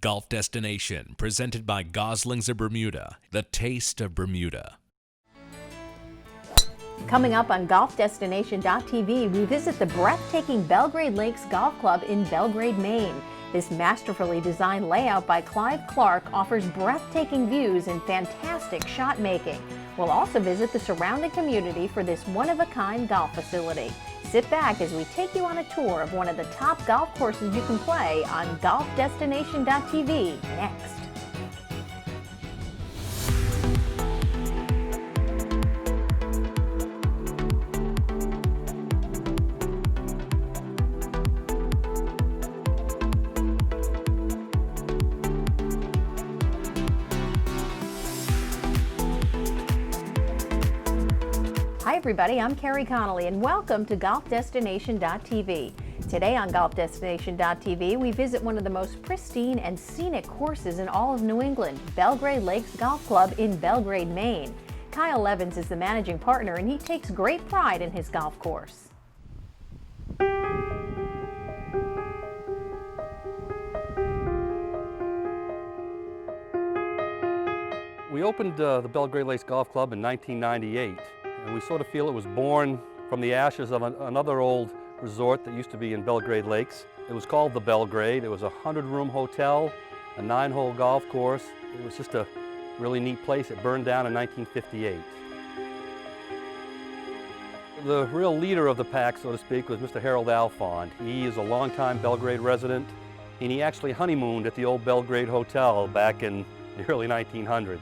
golf destination presented by Goslings of Bermuda, the taste of Bermuda. Coming up on golfdestination.tv, we visit the breathtaking Belgrade Lakes Golf Club in Belgrade, Maine. This masterfully designed layout by Clive Clark offers breathtaking views and fantastic shot making. We'll also visit the surrounding community for this one-of-a-kind golf facility. Sit back as we take you on a tour of one of the top golf courses you can play on golfdestination.tv next. Hi everybody, I'm Carrie Connolly and welcome to golfdestination.tv. Today on golfdestination.tv, we visit one of the most pristine and scenic courses in all of New England, Belgrade Lakes Golf Club in Belgrade, Maine. Kyle Evans is the managing partner and he takes great pride in his golf course. We opened the Belgrade Lakes Golf Club in 1998. And we sort of feel it was born from the ashes of another old resort that used to be in Belgrade Lakes. It was called the Belgrade. It was a 100-room hotel, a 9-hole golf course. It was just a really neat place. It burned down in 1958. The real leader of the pack, so to speak, was Mr. Harold Alfond. He is a longtime Belgrade resident, and he actually honeymooned at the old Belgrade Hotel back in the early 1900s.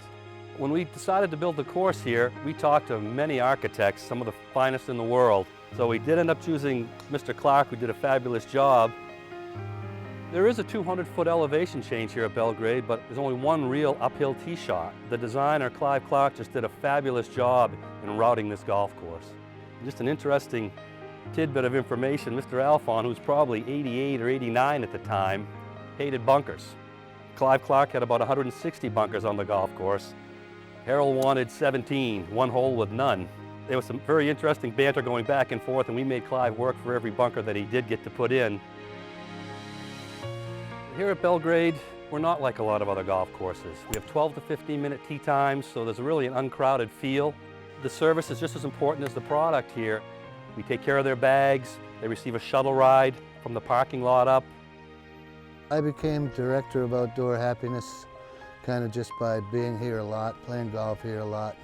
When we decided to build the course here, we talked to many architects, some of the finest in the world. So we did end up choosing Mr. Clark, who did a fabulous job. There is a 200-foot elevation change here at Belgrade, but there's only one real uphill tee shot. The designer, Clive Clark, just did a fabulous job in routing this golf course. Just an interesting tidbit of information, Mr. Alfond, who's probably 88 or 89 at the time, hated bunkers. Clive Clark had about 160 bunkers on the golf course. Harold wanted 17, one hole with none. There was some very interesting banter going back and forth, and we made Clive work for every bunker that he did get to put in. Here at Belgrade, we're not like a lot of other golf courses. We have 12 to 15-minute tee times, so there's really an uncrowded feel. The service is just as important as the product here. We take care of their bags. They receive a shuttle ride from the parking lot up. I became director of outdoor happiness kind of just by being here a lot, playing golf here a lot.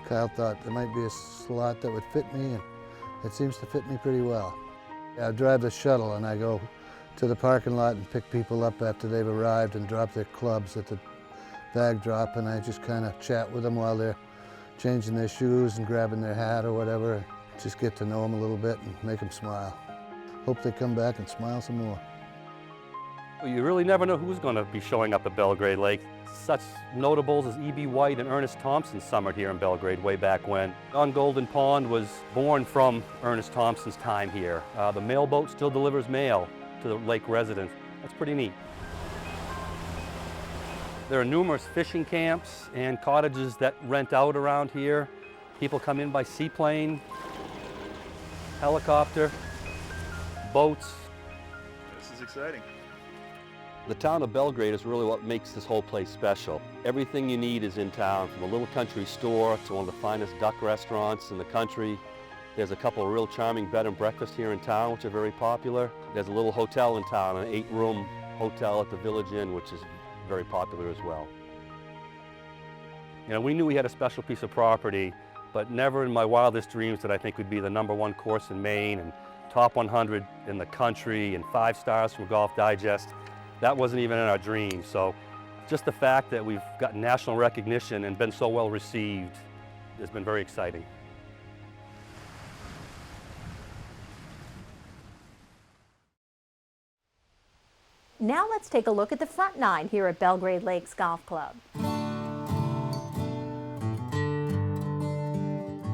Kyle thought there might be a slot that would fit me, and it seems to fit me pretty well. I drive the shuttle and I go to the parking lot and pick people up after they've arrived and drop their clubs at the bag drop, and I just kind of chat with them while they're changing their shoes and grabbing their hat or whatever, and just get to know them a little bit and make them smile. Hope they come back and smile some more. You really never know who's going to be showing up at Belgrade Lake. Such notables as E.B. White and Ernest Thompson summered here in Belgrade way back when. On Golden Pond was born from Ernest Thompson's time here. The mailboat still delivers mail to the lake residents. That's pretty neat. There are numerous fishing camps and cottages that rent out around here. People come in by seaplane, helicopter, boats. This is exciting. The town of Belgrade is really what makes this whole place special. Everything you need is in town, from a little country store to one of the finest duck restaurants in the country. There's a couple of real charming bed and breakfasts here in town, which are very popular. There's a little hotel in town, an 8-room hotel at the Village Inn, which is very popular as well. You know, we knew we had a special piece of property, but never in my wildest dreams did I think we'd be the #1 course in Maine and top 100 in the country and 5 stars from Golf Digest. That wasn't even in our dreams. So just the fact that we've gotten national recognition and been so well received has been very exciting. Now let's take a look at the front 9 here at Belgrade Lakes Golf Club.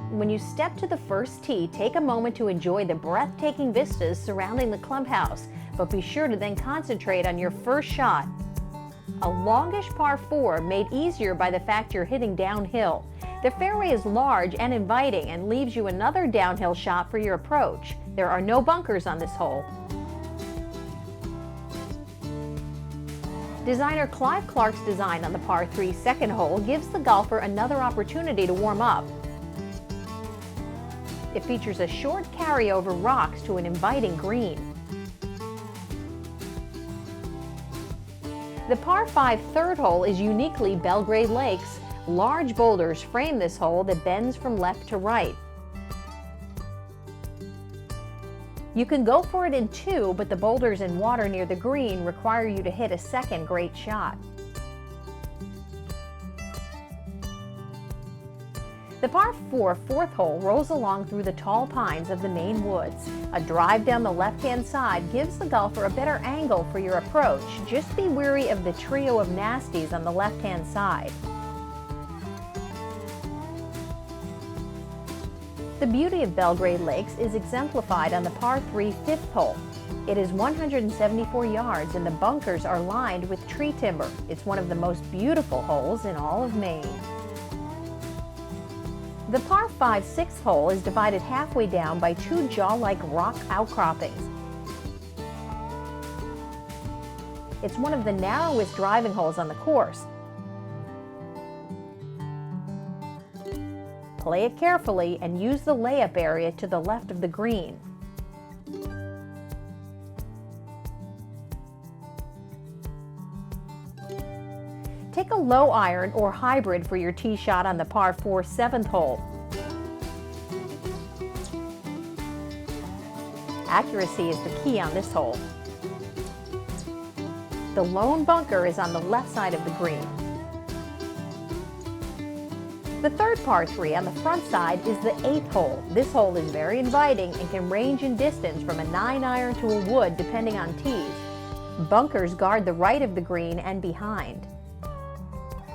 When you step to the first tee, take a moment to enjoy the breathtaking vistas surrounding the clubhouse, but be sure to then concentrate on your first shot. A longish par 4 made easier by the fact you're hitting downhill. The fairway is large and inviting and leaves you another downhill shot for your approach. There are no bunkers on this hole. Designer Clive Clark's design on the par 3 second hole gives the golfer another opportunity to warm up. It features a short carry over rocks to an inviting green. The par 5 third hole is uniquely Belgrade Lakes. Large boulders frame this hole that bends from left to right. You can go for it in 2, but the boulders and water near the green require you to hit a second great shot. The par 4 fourth hole rolls along through the tall pines of the Maine woods. A drive down the left-hand side gives the golfer a better angle for your approach. Just be wary of the trio of nasties on the left-hand side. The beauty of Belgrade Lakes is exemplified on the par 3 fifth hole. It is 174 yards and the bunkers are lined with tree timber. It's one of the most beautiful holes in all of Maine. The par 5 sixth hole is divided halfway down by 2 jaw-like rock outcroppings. It's one of the narrowest driving holes on the course. Play it carefully and use the layup area to the left of the green. Take a low iron or hybrid for your tee shot on the par 4 seventh hole. Accuracy is the key on this hole. The lone bunker is on the left side of the green. The third par 3 on the front side is the 8th hole. This hole is very inviting and can range in distance from a 9-iron to a wood depending on tees. Bunkers guard the right of the green and behind.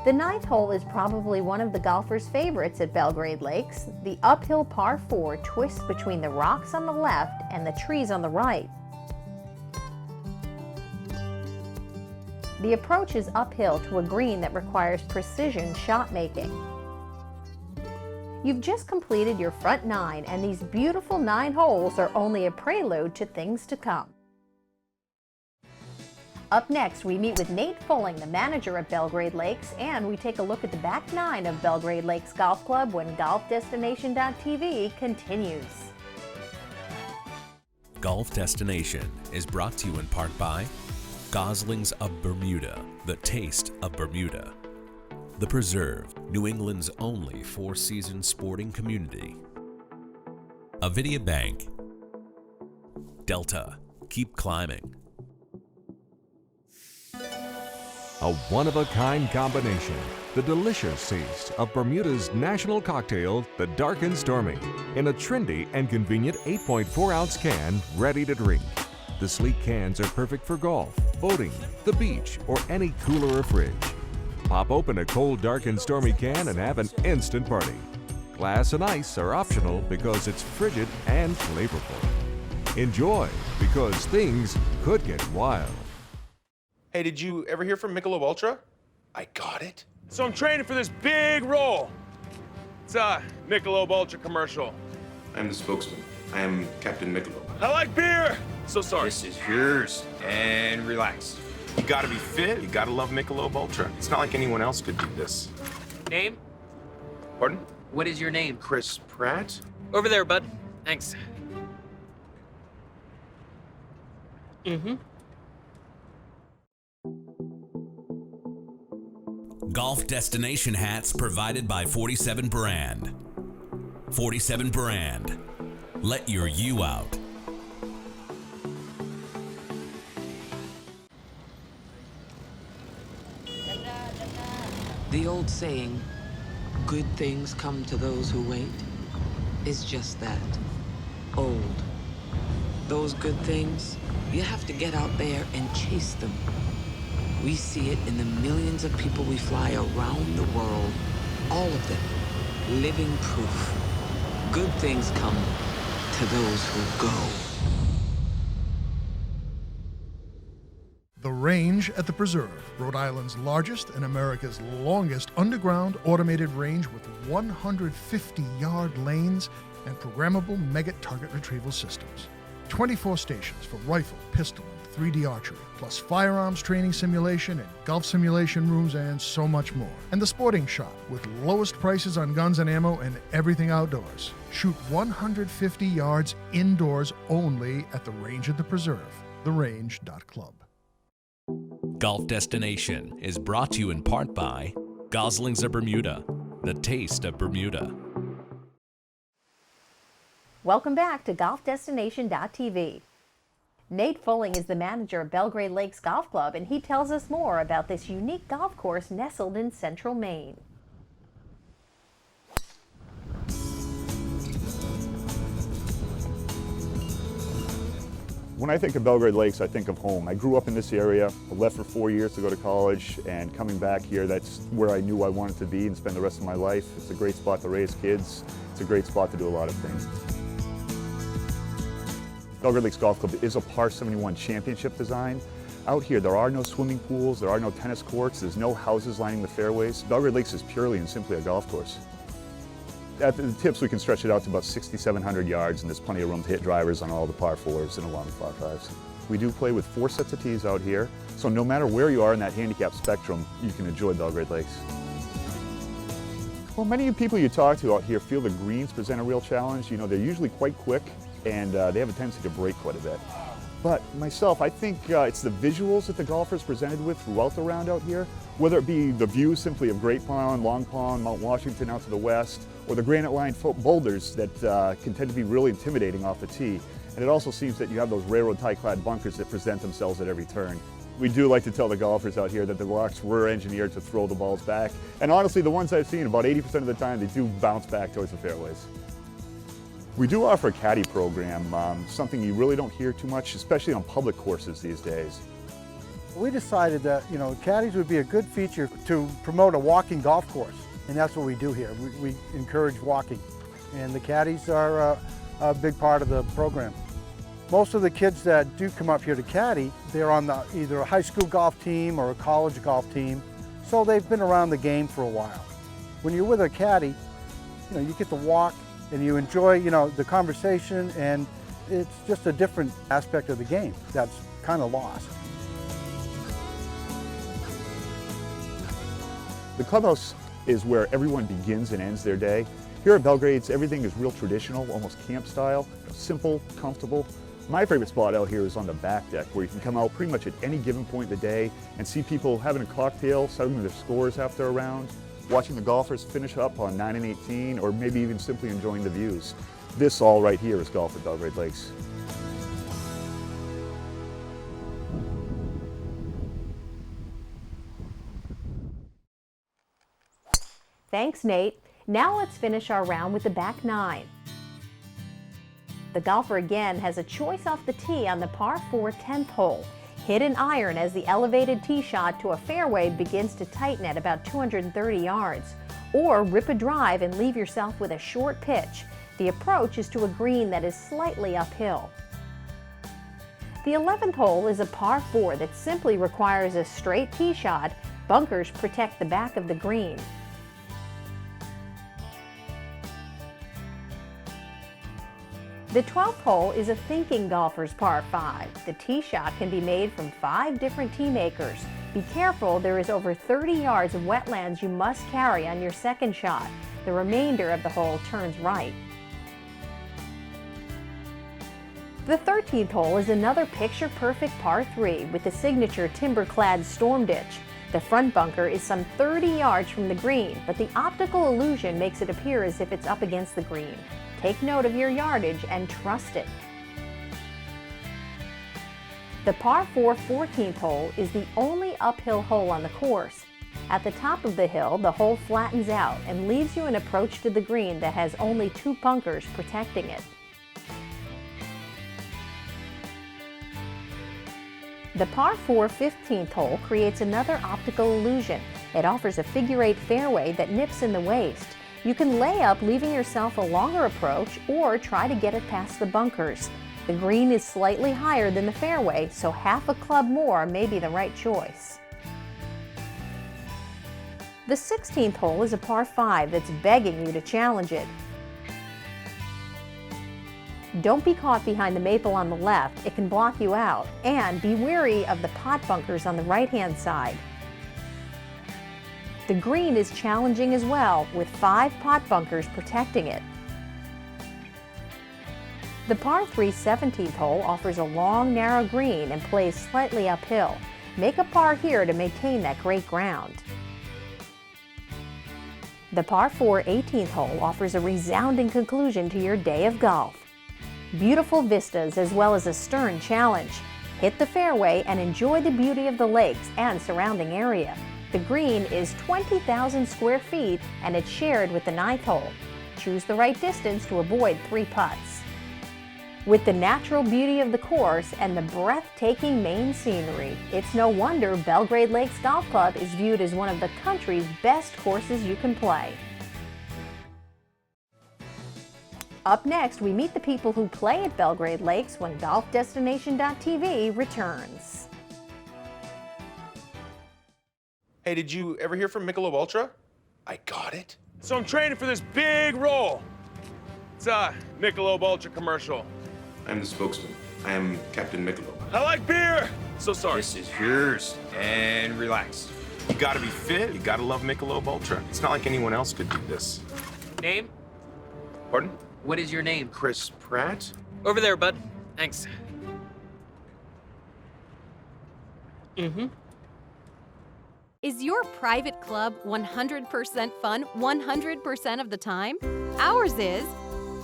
The 9th hole is probably one of the golfers' favorites at Belgrade Lakes. The uphill par 4 twists between the rocks on the left and the trees on the right. The approach is uphill to a green that requires precision shot making. You've just completed your front 9, and these beautiful 9 holes are only a prelude to things to come. Up next, we meet with Nate Fulling, the manager at Belgrade Lakes, and we take a look at the back 9 of Belgrade Lakes Golf Club when GolfDestination.tv continues. Golf Destination is brought to you in part by Goslings of Bermuda, the taste of Bermuda. The Preserve, New England's only 4-season sporting community. Avidia Bank. Delta, keep climbing. A one-of-a-kind combination, the delicious taste of Bermuda's national cocktail, the Dark and Stormy, in a trendy and convenient 8.4-ounce can ready to drink. The sleek cans are perfect for golf, boating, the beach, or any cooler or fridge. Pop open a cold, dark, and stormy can and have an instant party. Glass and ice are optional because it's frigid and flavorful. Enjoy, because things could get wild. Hey, did you ever hear from Michelob Ultra? I got it. So I'm training for this big role. It's a Michelob Ultra commercial. I'm the spokesman. I am Captain Michelob. I like beer. So sorry. This is yours. And relax. You gotta be fit. You gotta love Michelob Ultra. It's not like anyone else could do this. Name? Pardon? What is your name? Chris Pratt? Over there, bud. Thanks. Golf Destination hats provided by 47 Brand. 47 Brand. Let your you out. The old saying, good things come to those who wait, is just that, old. Those good things, you have to get out there and chase them. We see it in the millions of people we fly around the world, all of them, living proof. Good things come to those who go. The Range at the Preserve, Rhode Island's largest and America's longest underground automated range with 150-yard lanes and programmable Megget target retrieval systems. 24 stations for rifle, pistol, and 3D archery, plus firearms training simulation and golf simulation rooms and so much more. And the sporting shop with lowest prices on guns and ammo and everything outdoors. Shoot 150 yards indoors only at the Range at the Preserve, therange.club. Golf Destination is brought to you in part by Goslings of Bermuda, the taste of Bermuda. Welcome back to GolfDestination.tv. Nate Fulling is the manager of Belgrade Lakes Golf Club, and he tells us more about this unique golf course nestled in central Maine. When I think of Belgrade Lakes, I think of home. I grew up in this area. I left for 4 years to go to college, and coming back here, that's where I knew I wanted to be and spend the rest of my life. It's a great spot to raise kids. It's a great spot to do a lot of things. Belgrade Lakes Golf Club is a Par 71 championship design. Out here, there are no swimming pools, there are no tennis courts, there's no houses lining the fairways. Belgrade Lakes is purely and simply a golf course. At the tips, we can stretch it out to about 6,700 yards, and there's plenty of room to hit drivers on all the par 4s and along the par 5s. We do play with 4 sets of tees out here, so no matter where you are in that handicap spectrum, you can enjoy Belgrade Lakes. Well, many of the people you talk to out here feel the greens present a real challenge. You know, they're usually quite quick, and they have a tendency to break quite a bit. But myself, I think it's the visuals that the golfers presented with throughout the round out here, whether it be the view simply of Great Pond, Long Pond, Mount Washington out to the west, or the granite-lined boulders that can tend to be really intimidating off the tee. And it also seems that you have those railroad tie-clad bunkers that present themselves at every turn. We do like to tell the golfers out here that the rocks were engineered to throw the balls back. And honestly, the ones I've seen, about 80% of the time, they do bounce back towards the fairways. We do offer a caddy program, something you really don't hear too much, especially on public courses these days. We decided that, caddies would be a good feature to promote a walking golf course, and that's what we do here. We encourage walking, and the caddies are a big part of the program. Most of the kids that do come up here to caddy, they're on either a high school golf team or a college golf team, so they've been around the game for a while. When you're with a caddy, you get to walk, and you enjoy, the conversation, and it's just a different aspect of the game that's kind of lost. The clubhouse is where everyone begins and ends their day. Here at Belgrade's, everything is real traditional, almost camp style, simple, comfortable. My favorite spot out here is on the back deck, where you can come out pretty much at any given point of the day and see people having a cocktail, settling their scores after a round, watching the golfers finish up on 9 and 18, or maybe even simply enjoying the views. This all right here is golf at Belgrade Lakes. Thanks, Nate. Now let's finish our round with the back 9. The golfer again has a choice off the tee on the par 4 10th hole. Hit an iron as the elevated tee shot to a fairway begins to tighten at about 230 yards. Or rip a drive and leave yourself with a short pitch. The approach is to a green that is slightly uphill. The 11th hole is a par 4 that simply requires a straight tee shot. Bunkers protect the back of the green. The 12th hole is a thinking golfer's par 5. The tee shot can be made from 5 different tee makers. Be careful, there is over 30 yards of wetlands you must carry on your second shot. The remainder of the hole turns right. The 13th hole is another picture-perfect par 3 with the signature timber-clad storm ditch. The front bunker is some 30 yards from the green, but the optical illusion makes it appear as if it's up against the green. Take note of your yardage and trust it. The par 4 14th hole is the only uphill hole on the course. At the top of the hill, the hole flattens out and leaves you an approach to the green that has only 2 bunkers protecting it. The par 4 15th hole creates another optical illusion. It offers a figure-8 fairway that nips in the waist. You can lay up, leaving yourself a longer approach, or try to get it past the bunkers. The green is slightly higher than the fairway, so half a club more may be the right choice. The 16th hole is a par 5 that's begging you to challenge it. Don't be caught behind the maple on the left, it can block you out. And be wary of the pot bunkers on the right-hand side. The green is challenging as well, with 5 pot bunkers protecting it. The par 3 17th hole offers a long, narrow green and plays slightly uphill. Make a par here to maintain that great ground. The par 4 18th hole offers a resounding conclusion to your day of golf. Beautiful vistas as well as a stern challenge. Hit the fairway and enjoy the beauty of the lakes and surrounding area. The green is 20,000 square feet and it's shared with the 9th hole. Choose the right distance to avoid 3 putts. With the natural beauty of the course and the breathtaking Maine scenery, it's no wonder Belgrade Lakes Golf Club is viewed as one of the country's best courses you can play. Up next, we meet the people who play at Belgrade Lakes when GolfDestination.tv returns. Hey, did you ever hear from Michelob Ultra? I got it. So I'm training for this big role. It's a Michelob Ultra commercial. I'm the spokesman. I am Captain Michelob. I like beer. So sorry. This is yours. And relax. You gotta be fit. You gotta love Michelob Ultra. It's not like anyone else could do this. Name? Pardon? What is your name? Chris Pratt? Over there, bud. Thanks. Is your private club 100% fun 100% of the time? Ours is.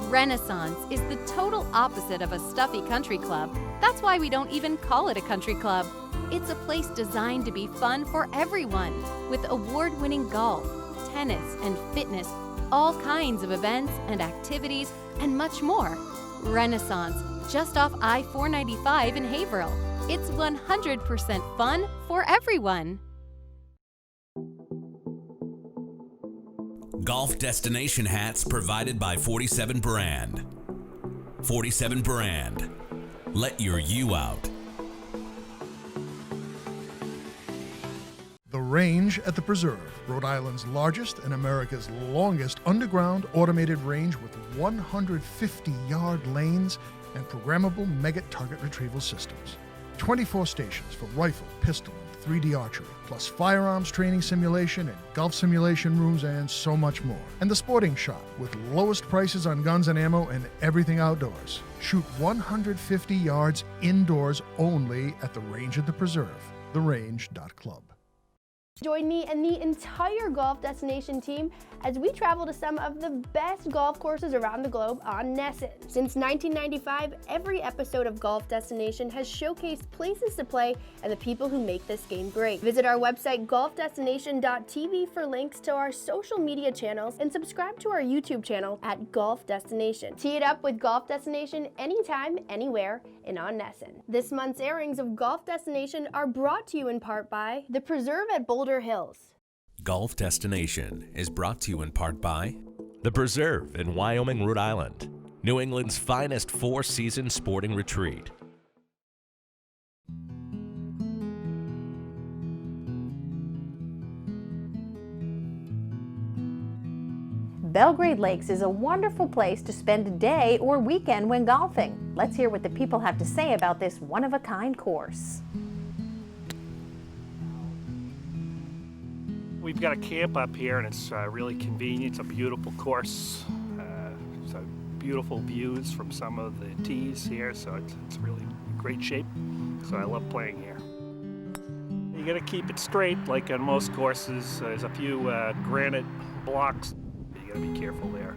Renaissance is the total opposite of a stuffy country club. That's why we don't even call it a country club. It's a place designed to be fun for everyone, with award-winning golf, tennis, and fitness, all kinds of events and activities, and much more. Renaissance, just off I-495 in Haverhill. It's 100% fun for everyone. Golf destination hats provided by 47 Brand. 47 Brand. Let your you out. The Range at the Preserve, Rhode Island's largest and America's longest underground automated range with 150-yard lanes and programmable Megget target retrieval systems. 24 stations for rifle, pistol, and 3D archery, plus firearms training simulation and golf simulation rooms and so much more. And the Sporting Shop with lowest prices on guns and ammo and everything outdoors. Shoot 150 yards indoors only at the Range at the Preserve, therange.club. Join me and the entire Golf Destination team as we travel to some of the best golf courses around the globe on Nessun. Since 1995, every episode of Golf Destination has showcased places to play and the people who make this game great. Visit our website golfdestination.tv for links to our social media channels and subscribe to our YouTube channel at Golf Destination. Tee it up with Golf Destination anytime, anywhere, and on Nessun. This month's airings of Golf Destination are brought to you in part by The Preserve at Boulder Hills. Golf Destination is brought to you in part by The Preserve in Wyoming, Rhode Island, New England's finest four-season sporting retreat. Belgrade Lakes is a wonderful place to spend a day or weekend when golfing. Let's hear what the people have to say about this one-of-a-kind course. We've got a camp up here and it's really convenient. It's a beautiful course. So beautiful views from some of the tees here, so it's really in great shape. So I love playing here. You gotta keep it straight, like on most courses. There's a few granite blocks. You gotta be careful there.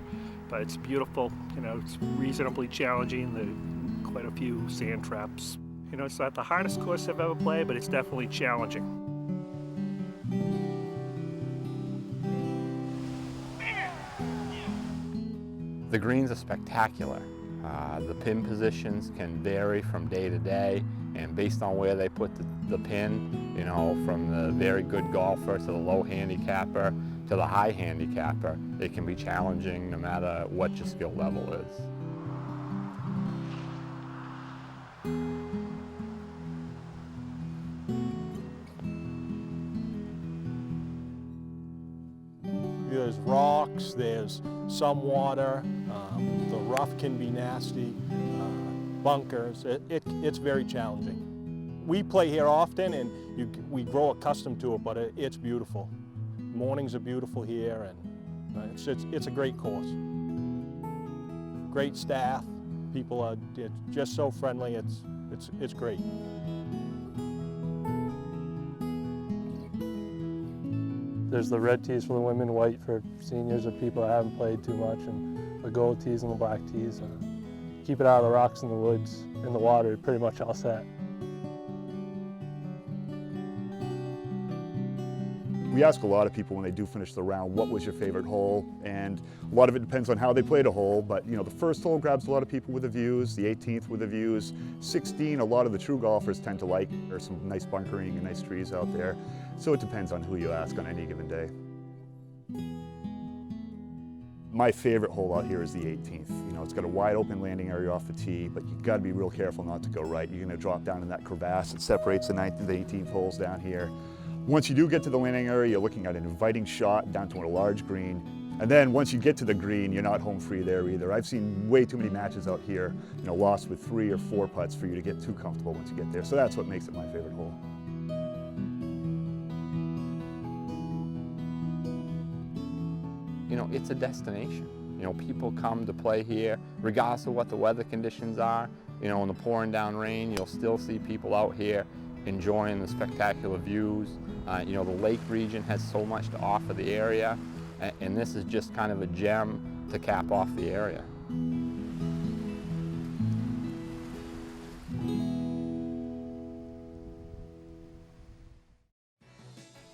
But it's beautiful, you know, it's reasonably challenging. There are quite a few sand traps. You know, it's not the hardest course I've ever played, but it's definitely challenging. The greens are spectacular. The pin positions can vary from day to day, and based on where they put the pin, you know, from the very good golfer to the low handicapper to the high handicapper, it can be challenging no matter what your skill level is. There's rocks, there's some water, the rough can be nasty, bunkers. It's very challenging. We play here often and we grow accustomed to it, but it's beautiful. Mornings are beautiful here, and it's a great course. Great staff, people are just so friendly, it's great. There's the red tees for the women, white for seniors or people that haven't played too much, and the gold tees and the black tees. Keep it out of the rocks and the woods and the water, pretty much all set. We ask a lot of people when they do finish the round, what was your favorite hole? And a lot of it depends on how they played a hole, but the first hole grabs a lot of people with the views, the 18th with the views, 16 a lot of the true golfers tend to like. There's some nice bunkering and nice trees out there. So it depends on who you ask on any given day. My favorite hole out here is the 18th. It's got a wide open landing area off the tee, but you've got to be real careful not to go right. You're going to drop down in that crevasse that separates the 9th and the 18th holes down here. Once you do get to the landing area, you're looking at an inviting shot down to a large green. And then once you get to the green, you're not home free there either. I've seen way too many matches out here, lost with 3 or 4 putts for you to get too comfortable once you get there. So that's what makes it my favorite hole. It's a destination. People come to play here regardless of what the weather conditions are. In the pouring down rain, you'll still see people out here enjoying the spectacular views. The lake region has so much to offer the area, and this is just kind of a gem to cap off the area.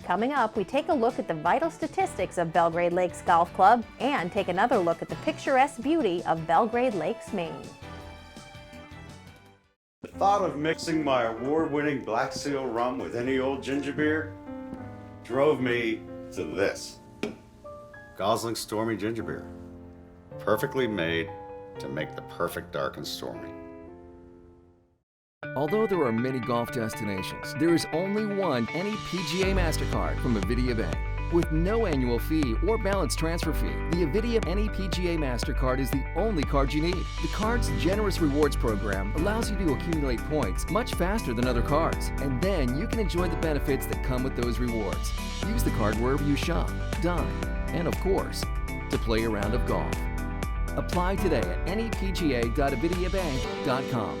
Coming up, we take a look at the vital statistics of Belgrade Lakes Golf Club and take another look at the picturesque beauty of Belgrade Lakes, Maine. The thought of mixing my award-winning Black Seal rum with any old ginger beer drove me to this. Gosling Stormy Ginger Beer. Perfectly made to make the perfect dark and stormy. Although there are many golf destinations, there is only one any PGA MasterCard from Avidia Bank. With no annual fee or balance transfer fee, the Avidia Any PGA MasterCard is the only card you need. The card's generous rewards program allows you to accumulate points much faster than other cards, and then you can enjoy the benefits that come with those rewards. Use the card wherever you shop, dine, and of course, to play a round of golf. Apply today at anypga.avidiabank.com.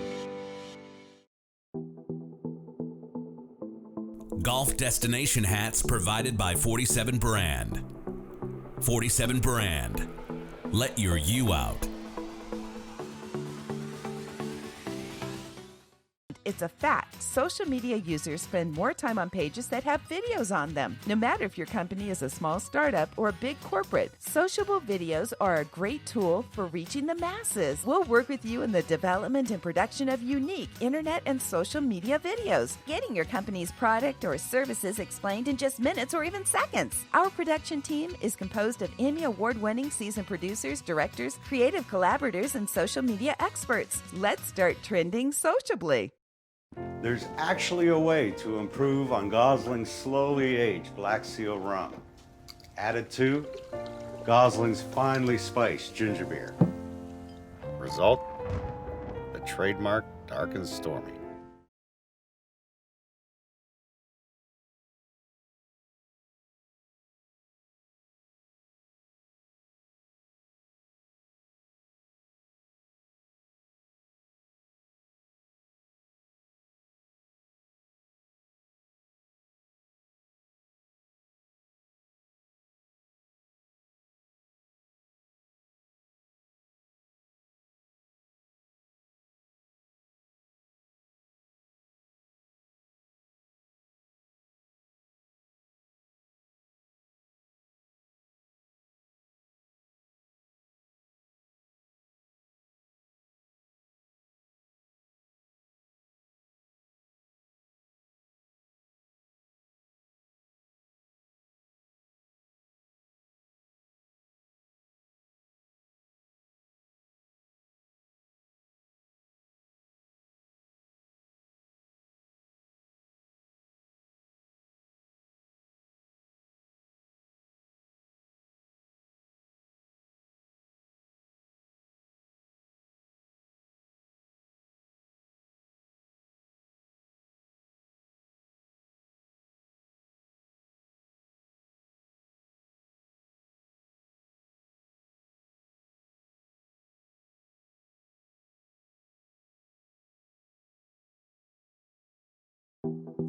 Golf destination hats provided by 47 Brand. 47 Brand. Let your you out. It's a fact. Social media users spend more time on pages that have videos on them. No matter if your company is a small startup or a big corporate, sociable videos are a great tool for reaching the masses. We'll work with you in the development and production of unique internet and social media videos, getting your company's product or services explained in just minutes or even seconds. Our production team is composed of Emmy Award-winning seasoned producers, directors, creative collaborators, and social media experts. Let's start trending sociably. There's actually a way to improve on Gosling's slowly aged Black Seal rum. Added to Gosling's finely spiced ginger beer. Result? The trademark dark and stormy.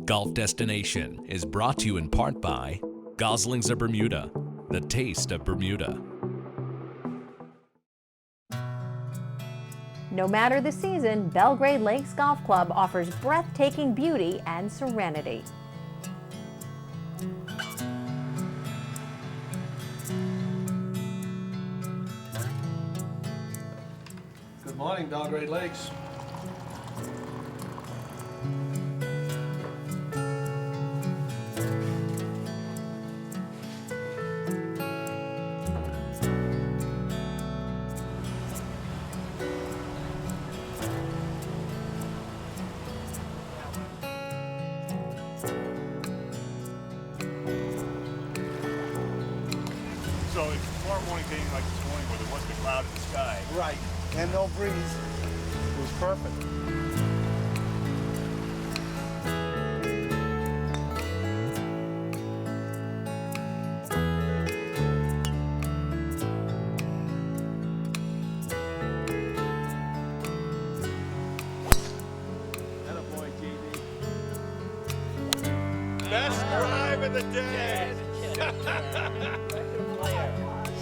Golf Destination is brought to you in part by Goslings of Bermuda, the taste of Bermuda. No matter the season, Belgrade Lakes Golf Club offers breathtaking beauty and serenity. Good morning, Belgrade Lakes. So it's tomorrow morning being like this morning where there wasn't a cloud in the sky. Right, and no breeze. It was perfect. Best drive of the day.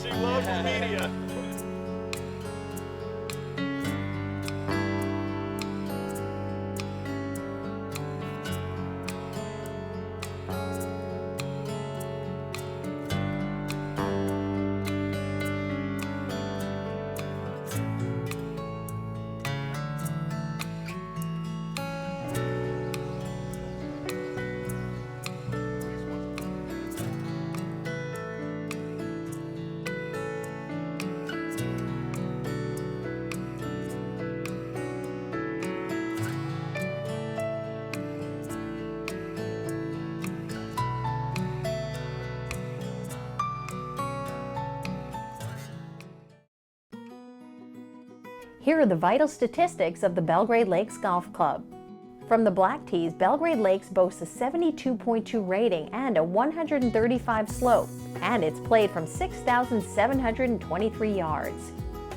She loves the media. Here are the vital statistics of the Belgrade Lakes Golf Club. From the black tees, Belgrade Lakes boasts a 72.2 rating and a 135 slope, and it's played from 6,723 yards.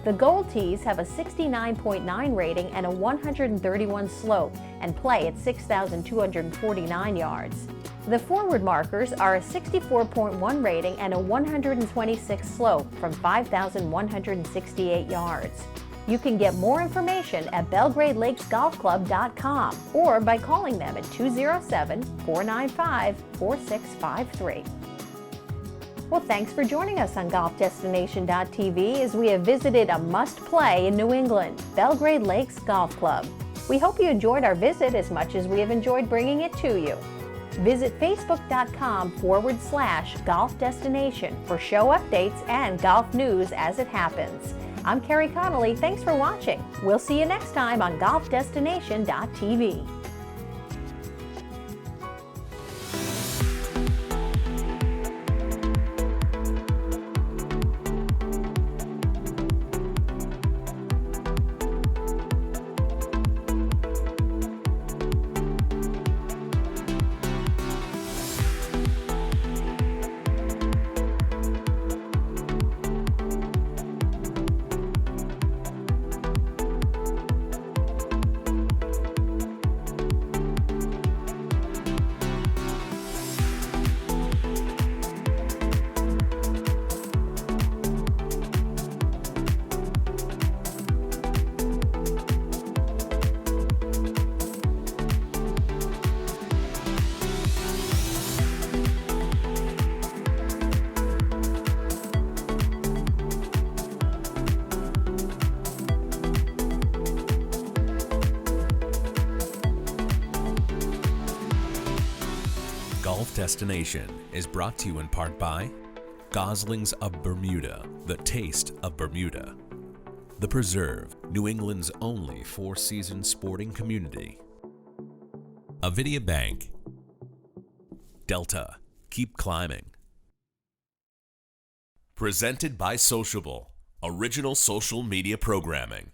The gold tees have a 69.9 rating and a 131 slope, and play at 6,249 yards. The forward markers are a 64.1 rating and a 126 slope from 5,168 yards. You can get more information at belgradelakesgolfclub.com or by calling them at 207-495-4653. Well, thanks for joining us on GolfDestination.tv as we have visited a must-play in New England, Belgrade Lakes Golf Club. We hope you enjoyed our visit as much as we have enjoyed bringing it to you. Visit facebook.com/Golf Destination for show updates and golf news as it happens. I'm Carrie Connolly. Thanks for watching. We'll see you next time on GolfDestination.tv. Golf Destination is brought to you in part by Goslings of Bermuda, the taste of Bermuda. The Preserve, New England's only four-season sporting community. Avidia Bank. Delta, keep climbing. Presented by Sociable, original social media programming.